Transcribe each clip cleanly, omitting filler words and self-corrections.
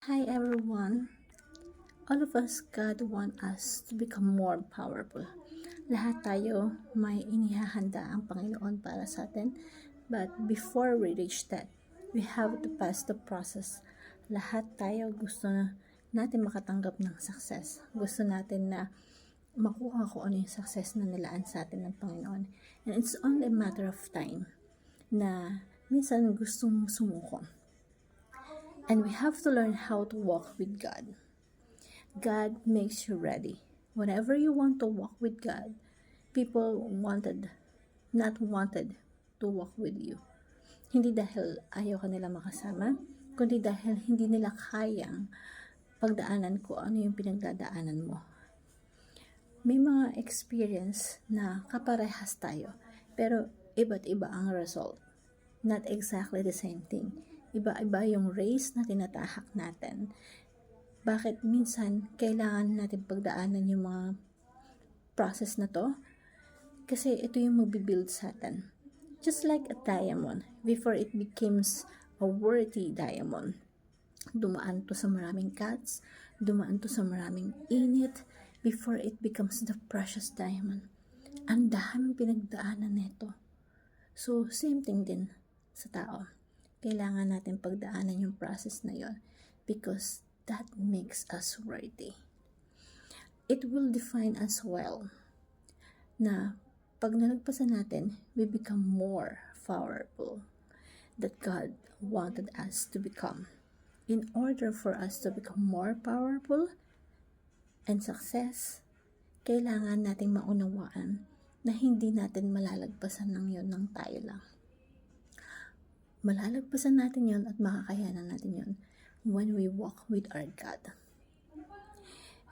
Hi everyone! All of us, God want us to become more powerful. Lahat tayo may inihahanda ang Panginoon para sa atin. But before we reach that, we have to pass the process. Lahat tayo gusto natin makatanggap ng success. Gusto natin na makuha kung ano yung success na nilaan sa atin ng Panginoon. And it's only a matter of time na minsan gustong sumuko. And we have to learn how to walk with God. God makes you ready. Whenever you want to walk with God, people not wanted to walk with you. Hindi dahil ayaw ka nila makasama, kundi dahil hindi nila kayang pagdaanan ko ano yung pinagdadaanan mo. May mga experience na kaparehas tayo, pero iba't iba ang result. Not exactly the same thing. Iba-iba yung race na tinatahak natin. Bakit minsan kailangan natin pagdaanan yung mga process na to? Kasi ito yung magbibuild sa atin. Just like a diamond, before it becomes a worthy diamond, dumaan to sa maraming cuts, dumaan to sa maraming init, before it becomes the precious diamond. Ang daming pinagdaanan nito. So, same thing din sa tao. Kailangan natin pagdaanan yung process na yon because that makes us worthy. It will define us well na pag nalagpasan natin, we become more powerful that God wanted us to become. In order for us to become more powerful and success, kailangan nating maunawaan na hindi natin malalagpasan ng yon ng tayo lang. Malalagpasan natin yon at makakayanan natin yon when we walk with our God.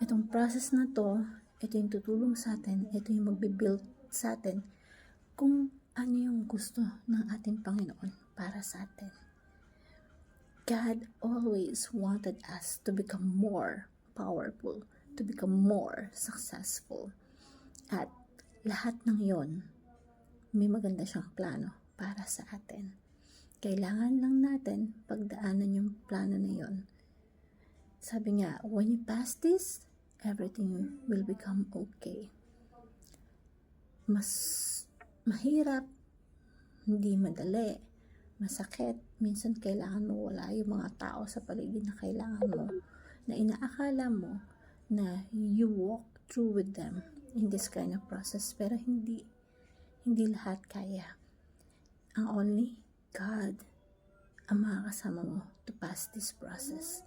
Itong process na to, ito yung tutulong sa atin, ito yung magbibuild sa atin kung ano yung gusto ng ating Panginoon para sa atin. God always wanted us to become more powerful, to become more successful. At lahat ng yon, may maganda siyang plano para sa atin. Kailangan lang natin pagdaanan yung plano na yon. Sabi nga, when you pass this, everything will become okay. Mas mahirap, hindi madali, masakit. Minsan kailangan mo wala yung mga tao sa paligid na kailangan mo, na inaakala mo na you walk through with them in this kind of process. Pero hindi lahat kaya. Ang only God ang makakasama mo to pass this process.